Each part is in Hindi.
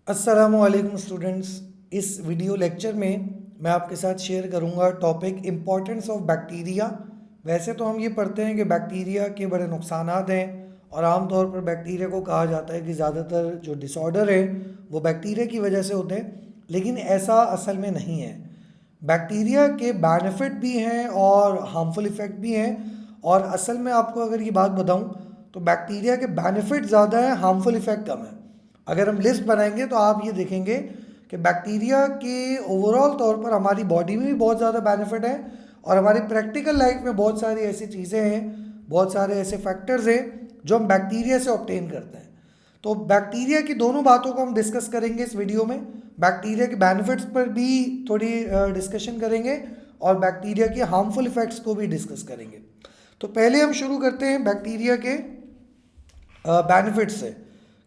अस्सलामुअलैकुम स्टूडेंट्स। इस वीडियो लेक्चर में मैं आपके साथ शेयर करूंगा टॉपिक इम्पोर्टेंस ऑफ बैक्टीरिया। वैसे तो हम ये पढ़ते हैं कि बैक्टीरिया के बड़े नुकसानात हैं और आम तौर पर बैक्टीरिया को कहा जाता है कि ज़्यादातर जो डिसऑर्डर है वो बैक्टीरिया की वजह से होते हैं, लेकिन ऐसा असल में नहीं है। बैक्टीरिया के बेनिफिट भी हैं और हार्मफुल इफ़ेक्ट भी हैं। और असल में आपको अगर ये बात बताऊं तो बैक्टीरिया के बेनिफिट ज़्यादा हैं, हार्मफुल इफ़ेक्ट कम है। अगर हम लिस्ट बनाएंगे तो आप ये देखेंगे कि बैक्टीरिया के ओवरऑल तौर पर हमारी बॉडी में भी बहुत ज़्यादा बेनिफिट है और हमारी प्रैक्टिकल लाइफ में बहुत सारी ऐसी चीज़ें हैं, बहुत सारे ऐसे फैक्टर्स हैं जो हम बैक्टीरिया से ऑब्टेन करते हैं। तो बैक्टीरिया की दोनों बातों को हम डिस्कस करेंगे इस वीडियो में। बैक्टीरिया के बेनिफिट्स पर भी थोड़ी डिस्कशन करेंगे और बैक्टीरिया के हार्मफुल इफ़ेक्ट्स को भी डिस्कस करेंगे। तो पहले हम शुरू करते हैं बैक्टीरिया के बेनिफिट्स से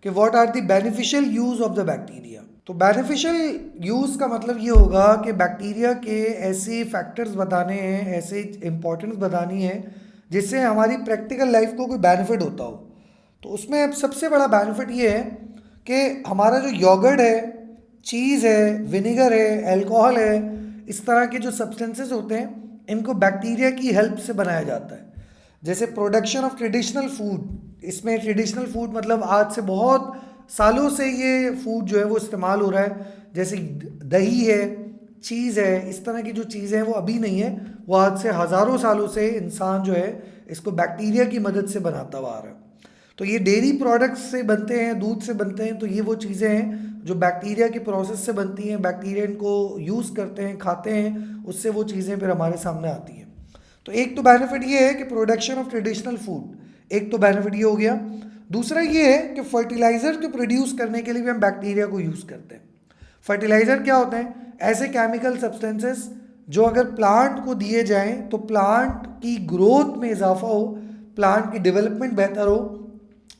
कि what are the beneficial use of the bacteria. तो बेनिफिशियल यूज़ का मतलब ये होगा कि बैक्टीरिया के ऐसे फैक्टर्स बताने हैं, ऐसे इंपॉर्टेंस बतानी है जिससे हमारी प्रैक्टिकल लाइफ को कोई बेनिफिट होता हो। तो उसमें अब सबसे बड़ा बेनिफिट ये है कि हमारा जो योगर्ट है, चीज़ है, विनेगर है, अल्कोहल है, इस तरह के जो सब्सटेंसेस होते हैं इनको बैक्टीरिया की हेल्प से बनाया जाता है। जैसे प्रोडक्शन ऑफ ट्रेडिशनल फूड, इसमें ट्रेडिशनल फूड मतलब आज से बहुत सालों से ये फूड जो है वो इस्तेमाल हो रहा है। जैसे दही है, चीज़ है, इस तरह की जो चीज़ें हैं वो अभी नहीं है, वो आज से हज़ारों सालों से इंसान जो है इसको बैक्टीरिया की मदद से बनाता हुआ आ रहा है। तो ये डेयरी प्रोडक्ट्स से बनते हैं, दूध से बनते हैं, तो ये वो चीज़ें हैं जो बैक्टीरिया की प्रोसेस से बनती हैं। बैक्टीरिया इनको यूज़ करते हैं, खाते हैं, उससे वो चीज़ें फिर हमारे सामने आती हैं। तो एक तो बेनिफिट ये है कि प्रोडक्शन ऑफ ट्रेडिशनल फूड, एक तो बेनिफिट ये हो गया। दूसरा ये है कि फर्टिलाइज़र को प्रोड्यूस करने के लिए भी हम बैक्टीरिया को यूज़ करते हैं। फर्टिलाइज़र क्या होते हैं? ऐसे केमिकल सब्सटेंसेस जो अगर प्लांट को दिए जाएं तो प्लांट की ग्रोथ में इजाफा हो, प्लांट की डेवलपमेंट बेहतर हो।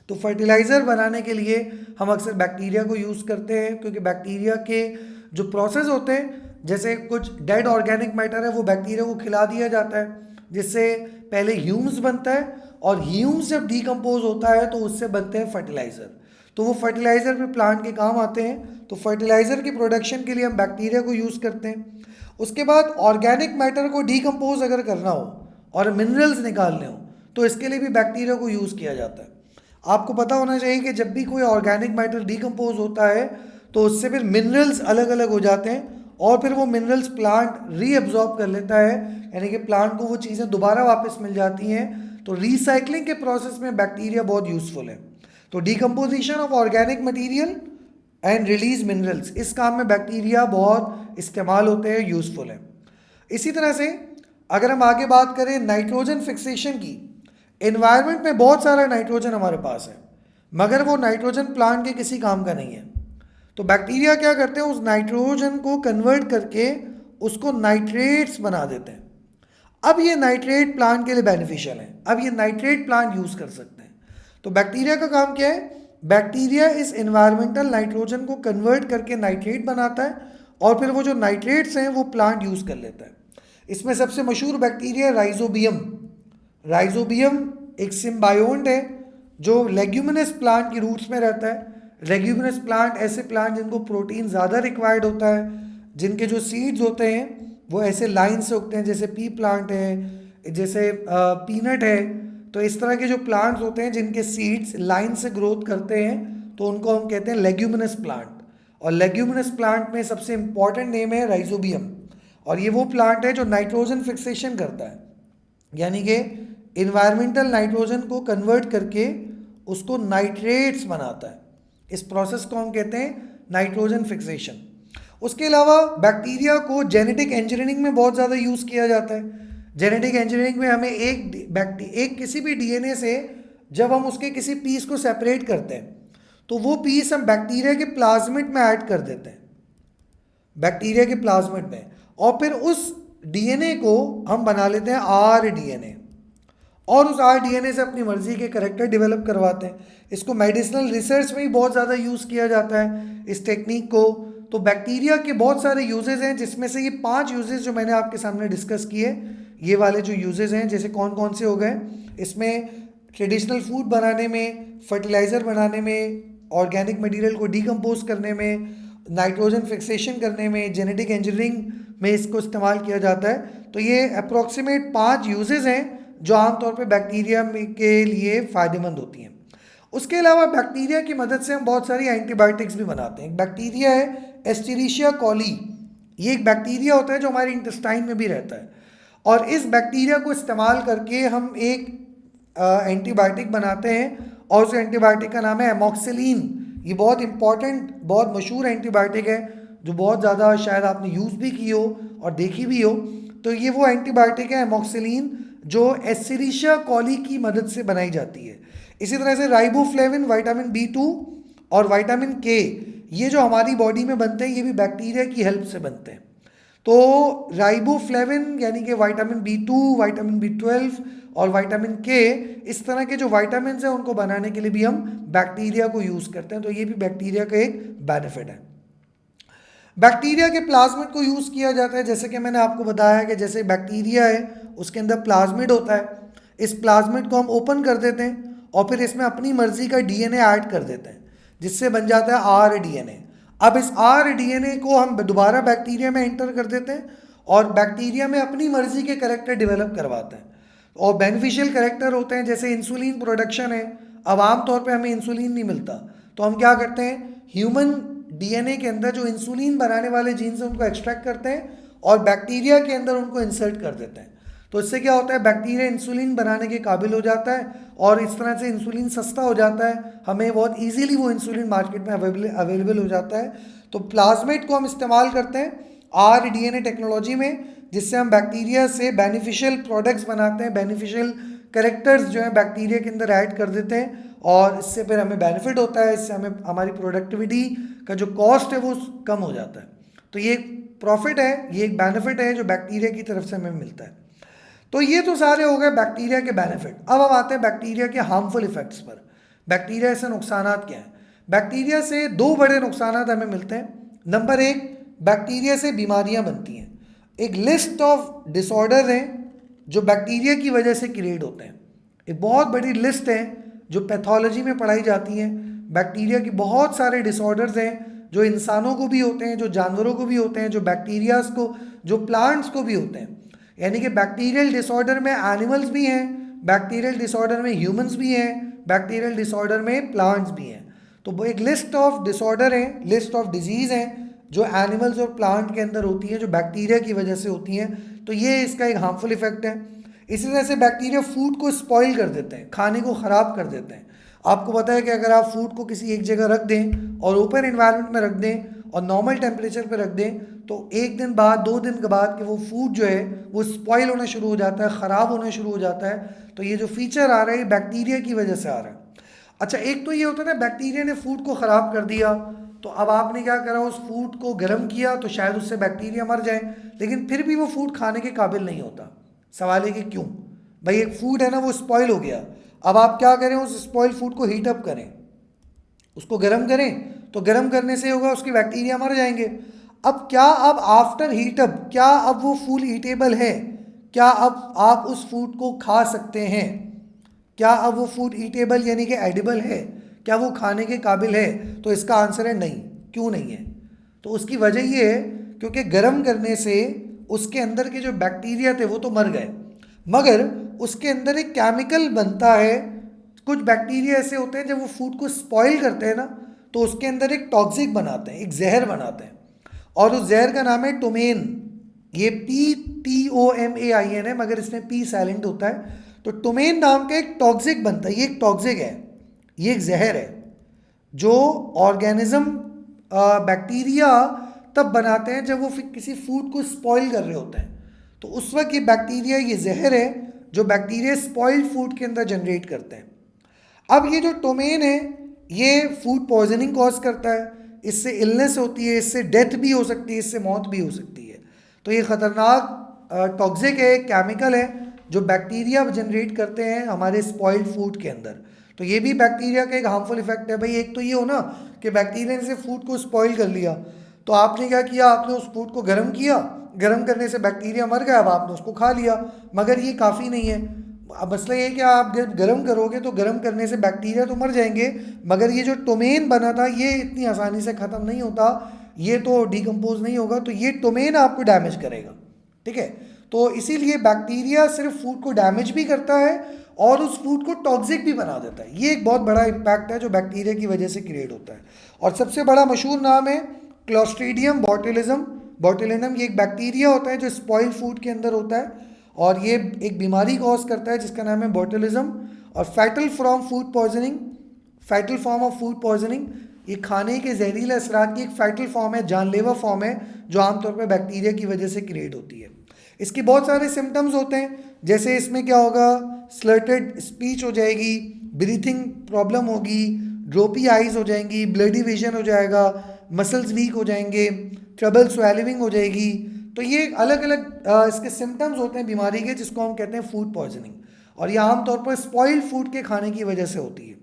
तो फर्टिलाइज़र बनाने के लिए हम अक्सर बैक्टीरिया को यूज़ करते हैं, क्योंकि बैक्टीरिया के जो प्रोसेस होते हैं, जैसे कुछ डेड ऑर्गेनिक मैटर है वो बैक्टीरिया को खिला दिया जाता है, जिससे पहले ह्यूम्स बनता है और ह्यूम्स जब डिकम्पोज होता है तो उससे बनते हैं फर्टिलाइज़र। तो वो फर्टिलाइज़र भी प्लांट के काम आते हैं। तो फर्टिलाइज़र की प्रोडक्शन के लिए हम बैक्टीरिया को यूज़ करते हैं। उसके बाद ऑर्गेनिक मैटर को डिकम्पोज अगर करना हो और मिनरल्स निकालने हो तो इसके लिए भी बैक्टीरिया को यूज़ किया जाता है। आपको पता होना चाहिए कि जब भी कोई ऑर्गेनिक मैटर डिकम्पोज होता है तो उससे फिर मिनरल्स अलग अलग हो जाते हैं और फिर वो मिनरल्स प्लांट रीअब्जॉर्ब कर लेता है, यानी कि प्लांट को वो चीज़ें दोबारा वापस मिल जाती हैं। तो रिसाइकलिंग के प्रोसेस में बैक्टीरिया बहुत यूज़फुल है। तो decomposition of organic material and release minerals, इस काम में बैक्टीरिया बहुत इस्तेमाल होते हैं, यूज़फुल है। इसी तरह से अगर हम आगे बात करें नाइट्रोजन फिक्सेशन की, एनवायरनमेंट में बहुत सारा नाइट्रोजन हमारे पास है मगर वो नाइट्रोजन प्लांट के किसी काम का नहीं है। तो बैक्टीरिया क्या करते हैं, उस नाइट्रोजन को कन्वर्ट करके उसको नाइट्रेट्स बना देते हैं। अब ये नाइट्रेट प्लांट के लिए बेनिफिशियल है, अब ये नाइट्रेट प्लांट यूज़ कर सकते हैं। तो बैक्टीरिया का काम क्या है? बैक्टीरिया इस एनवायरमेंटल नाइट्रोजन को कन्वर्ट करके नाइट्रेट बनाता है और फिर वो जो नाइट्रेट्स हैं वो प्लांट यूज़ कर लेता है। इसमें सबसे मशहूर बैक्टीरिया राइजोबियम। राइजोबियम एक सिम्बायोंट है जो लेग्यूमिनस प्लांट की रूट्स में रहता है। लेग्यूमिनस प्लांट ऐसे प्लांट जिनको प्रोटीन ज़्यादा रिक्वायर्ड होता है, जिनके जो सीड्स होते हैं वो ऐसे लाइन से उगते हैं, जैसे पी प्लांट है, जैसे पीनट है। तो इस तरह के जो प्लांट्स होते हैं जिनके सीड्स लाइन से ग्रोथ करते हैं तो उनको हम कहते हैं लेग्यूमिनस प्लांट। और लेग्यूमिनस प्लांट में सबसे इंपॉर्टेंट नेम है राइजोबियम। और ये वो प्लांट है जो नाइट्रोजन फिक्सेशन करता है, यानी कि इन्वायरमेंटल नाइट्रोजन को कन्वर्ट करके उसको नाइट्रेट्स बनाता है। इस प्रोसेस को हम कहते हैं नाइट्रोजन फिक्सेशन। उसके अलावा बैक्टीरिया को जेनेटिक इंजीनियरिंग में बहुत ज़्यादा यूज़ किया जाता है। जेनेटिक इंजीनियरिंग में हमें एक किसी भी डीएनए से जब हम उसके किसी पीस को सेपरेट करते हैं तो वो पीस हम बैक्टीरिया के प्लाज्मिड में ऐड कर देते हैं, बैक्टीरिया के प्लाज्मिड में, और फिर उस डीएनए को हम बना लेते हैं आरडीएनए और उस आरडीएनए से अपनी मर्जी के करेक्टर डेवलप करवाते हैं। इसको मेडिसिनल रिसर्च में ही बहुत ज़्यादा यूज़ किया जाता है इस टेक्निक को। तो बैक्टीरिया के बहुत सारे यूजेस हैं, जिसमें से ये 5 यूजेस जो मैंने आपके सामने डिस्कस किए, ये वाले जो यूजेस हैं, जैसे कौन कौन से हो गए, इसमें ट्रेडिशनल फूड बनाने में, फर्टिलाइज़र बनाने में, ऑर्गेनिक मटेरियल को डिकम्पोज करने में, नाइट्रोजन फिक्सेशन करने में, जेनेटिक इंजीनियरिंग में इसको इस्तेमाल किया जाता है। तो ये अप्रॉक्सीमेट 5 यूजेस हैं जो आमतौर पे बैक्टीरिया के लिए फ़ायदेमंद होती हैं। उसके अलावा बैक्टीरिया की मदद से हम बहुत सारी एंटीबायोटिक्स भी बनाते हैं। एक बैक्टीरिया है एस्चेरिशिया कोली, ये एक बैक्टीरिया होता है जो हमारे इंटेस्टाइन में भी रहता है, और इस बैक्टीरिया को इस्तेमाल करके हम एक एंटीबायोटिक बनाते हैं और उस एंटीबायोटिक का नाम है एमॉक्सिलिन। ये बहुत इंपॉर्टेंट, बहुत मशहूर एंटीबायोटिक है जो बहुत ज़्यादा शायद आपने यूज़ भी की हो और देखी भी हो। तो ये वो एंटीबायोटिक है एमॉक्सिलिन जो एस्चेरिशिया कोली की मदद से बनाई जाती है। इसी तरह से राइबोफ्लेविन, विटामिन B2 और विटामिन K, ये जो हमारी बॉडी में बनते हैं ये भी बैक्टीरिया की हेल्प से बनते हैं। तो राइबोफ्लेविन यानी कि विटामिन B2, विटामिन B12 और विटामिन K, इस तरह के जो विटामिन हैं उनको बनाने के लिए भी हम बैक्टीरिया को यूज़ करते हैं। तो ये भी बैक्टीरिया का एक बेनिफिट है। बैक्टीरिया के प्लाज्मिड को यूज़ किया जाता है, जैसे कि मैंने आपको बताया कि जैसे बैक्टीरिया है उसके अंदर प्लाज्मिड होता है, इस प्लाज्मिड को हम ओपन कर देते हैं और फिर इसमें अपनी मर्जी का DNA ऐड कर देते हैं जिससे बन जाता है rDNA। अब इस rDNA को हम दोबारा बैक्टीरिया में एंटर कर देते हैं और बैक्टीरिया में अपनी मर्जी के कैरेक्टर डेवलप करवाते हैं और बेनिफिशियल कैरेक्टर होते हैं, जैसे इंसुलिन प्रोडक्शन है। अब आमतौर पे हमें इंसुलिन नहीं मिलता तो हम क्या करते हैं, ह्यूमन DNA के अंदर जो इंसुलिन बनाने वाले जीन्स हैं उनको एक्सट्रैक्ट करते हैं और बैक्टीरिया के अंदर उनको इंसर्ट कर देते हैं। तो इससे क्या होता है, बैक्टीरिया इंसुलिन बनाने के काबिल हो जाता है और इस तरह से इंसुलिन सस्ता हो जाता है, हमें बहुत इजीली वो इंसुलिन मार्केट में अवेलेबल हो जाता है। तो प्लाज्मिड को हम इस्तेमाल करते हैं rDNA टेक्नोलॉजी में, जिससे हम बैक्टीरिया से बेनिफिशियल प्रोडक्ट्स बनाते हैं, बेनिफिशियल कैरेक्टर्स जो है बैक्टीरिया के अंदर ऐड कर देते हैं और इससे फिर हमें बेनिफिट होता है, इससे हमें हमारी प्रोडक्टिविटी का जो कॉस्ट है वो कम हो जाता है। तो ये एक प्रॉफिट है, ये एक बेनिफिट है जो बैक्टीरिया की तरफ से हमें मिलता है। तो ये तो सारे हो गए बैक्टीरिया के बेनिफिट। अब हम आते हैं बैक्टीरिया के हार्मफुल इफेक्ट्स पर। बैक्टीरिया से नुकसानात क्या हैं? बैक्टीरिया से 2 बड़े नुकसानात हमें मिलते हैं। नंबर 1, बैक्टीरिया से बीमारियां बनती हैं। एक लिस्ट ऑफ डिसऑर्डर हैं जो बैक्टीरिया की वजह से क्रिएट होते हैं। एक बहुत बड़ी लिस्ट है जो पैथोलॉजी में पढ़ाई जाती है। बैक्टीरिया की बहुत सारे डिसऑर्डर्स हैं जो इंसानों को भी होते हैं, जो जानवरों को भी होते हैं, जो बैक्टीरियाज को, जो प्लांट्स को भी होते हैं। यानी कि बैक्टीरियल डिसऑर्डर में एनिमल्स भी हैं, बैक्टीरियल डिसऑर्डर में ह्यूमंस भी हैं, बैक्टीरियल डिसऑर्डर में प्लांट्स भी हैं। तो वो एक लिस्ट ऑफ डिसऑर्डर हैं, लिस्ट ऑफ डिजीज़ हैं जो एनिमल्स और प्लांट के अंदर होती हैं, जो बैक्टीरिया की वजह से होती हैं। तो ये इसका एक हार्मफुल इफेक्ट है। इसी तरह से बैक्टीरिया फूड को स्पॉइल कर देते हैं, खाने को ख़राब कर देते हैं। आपको पता है कि अगर आप फूड को किसी एक जगह रख दें और ओपन एनवायरनमेंट में रख दें और नॉर्मल टेम्परेचर पर रख दें तो 1 दिन बाद, 2 दिन के बाद कि वो फूड जो है वो स्पॉइल होना शुरू हो जाता है, ख़राब होना शुरू हो जाता है। तो ये जो फीचर आ रहा है ये बैक्टीरिया की वजह से आ रहा है। अच्छा, एक तो ये होता है ना, बैक्टीरिया ने फूड को ख़राब कर दिया तो अब आपने क्या करा, उस फूड को गर्म किया तो शायद उससे बैक्टीरिया मर जाए, लेकिन फिर भी वो फूड खाने के काबिल नहीं होता। सवाल है कि क्यों? भाई एक फूड है ना, वो स्पॉइल हो गया, अब आप क्या करें, उस स्पॉइल फूड को हीट अप करें, उसको गर्म करें, तो गर्म करने से होगा उसके बैक्टीरिया मर जाएंगे। अब क्या, अब आफ्टर हीटअप क्या अब वो फूड ईटेबल है? क्या अब आप उस फूड को खा सकते हैं? क्या अब वो फूड ईटेबल यानी कि एडिबल है? क्या वो खाने के काबिल है? तो इसका आंसर है नहीं। क्यों नहीं है? तो उसकी वजह ये है क्योंकि गर्म करने से उसके अंदर के जो बैक्टीरिया थे वो तो मर गए, मगर उसके अंदर एक केमिकल बनता है। कुछ बैक्टीरिया ऐसे होते हैं जब वो फूड को स्पॉइल करते हैं ना तो उसके अंदर एक टॉक्सिक बनाते हैं, एक जहर बनाते हैं, और उस जहर का नाम है टोमेन। ये PTOMAIN है मगर इसमें P साइलेंट होता है। तो टोमेन नाम का एक टॉक्सिक बनता है, ये एक टॉक्सिक है, ये एक जहर है जो ऑर्गेनिज्म बैक्टीरिया तब बनाते हैं जब वो किसी फूड को स्पॉइल कर रहे होते हैं। तो उस वक्त ये बैक्टीरिया, ये जहर है जो बैक्टीरिया स्पॉइल्ड फूड के अंदर जनरेट करते हैं। अब ये जो टोमेन है ये फूड पॉइजनिंग कॉज करता है, इससे इलनेस होती है, इससे डेथ भी हो सकती है, इससे मौत भी हो सकती है। तो ये ख़तरनाक टॉक्सिक है, केमिकल है जो बैक्टीरिया जनरेट करते हैं हमारे स्पॉइल्ड फूड के अंदर। तो ये भी बैक्टीरिया का एक हार्मफुल इफेक्ट है। भाई एक तो ये हो ना कि बैक्टीरिया ने से फूड को स्पॉइल कर लिया, तो आपने क्या किया, आपने उस फूड को गर्म किया, गर्म करने से बैक्टीरिया मर गया, अब आपने उसको खा लिया, मगर ये काफ़ी नहीं है। अब मसला ये है कि आप जब गर्म करोगे तो गर्म करने से बैक्टीरिया तो मर जाएंगे, मगर ये जो टोमेन बना था ये इतनी आसानी से ख़त्म नहीं होता, ये तो डिकम्पोज नहीं होगा, तो ये टोमेन आपको डैमेज करेगा। ठीक है, तो इसीलिए बैक्टीरिया सिर्फ फूड को डैमेज भी करता है और उस फूड को टॉक्सिक भी बना देता है। ये एक बहुत बड़ा इम्पैक्ट है जो बैक्टीरिया की वजह से क्रिएट होता है। और सबसे बड़ा मशहूर नाम है क्लोस्ट्रीडियम बोटुलिज्म। बोटुलिनम ये एक बैक्टीरिया होता है जो स्पॉइल फूड के अंदर होता है और ये एक बीमारी कॉज करता है जिसका नाम है बोटुलिज्म। और fatal from food poisoning, fatal form of food poisoning, ये खाने के जहरीले असरात की एक फैटल फॉर्म है, जानलेवा फॉर्म है जो आमतौर पर बैक्टीरिया की वजह से क्रिएट होती है। इसके बहुत सारे सिम्टम्स होते हैं, जैसे इसमें क्या होगा, स्लर्टेड स्पीच हो जाएगी, ब्रीथिंग प्रॉब्लम होगी, ड्रोपी आइज हो जाएंगी, ब्लडी विजन हो जाएगा, मसल्स वीक हो जाएंगे, ट्रबल स्वेलिंग हो जाएगी। तो ये अलग अलग इसके सिम्टम्स होते हैं बीमारी के, जिसको हम कहते हैं फूड पॉइजनिंग, और ये आमतौर पर स्पॉइल्ड फूड के खाने की वजह से होती है।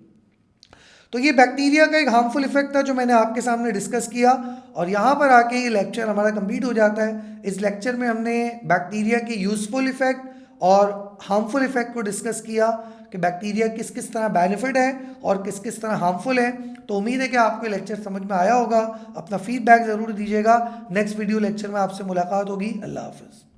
तो ये बैक्टीरिया का एक हार्मफुल इफेक्ट था जो मैंने आपके सामने डिस्कस किया, और यहाँ पर आके ये लेक्चर हमारा कंप्लीट हो जाता है। इस लेक्चर में हमने बैक्टीरिया के यूज़फुल इफेक्ट और हार्मफुल इफेक्ट को डिस्कस किया कि बैक्टीरिया किस किस तरह बेनिफिट है और किस किस तरह हार्मफुल है। तो उम्मीद है कि आपको लेक्चर समझ में आया होगा। अपना फीडबैक ज़रूर दीजिएगा। नेक्स्ट वीडियो लेक्चर में आपसे मुलाकात होगी। अल्लाह हाफ़िज़।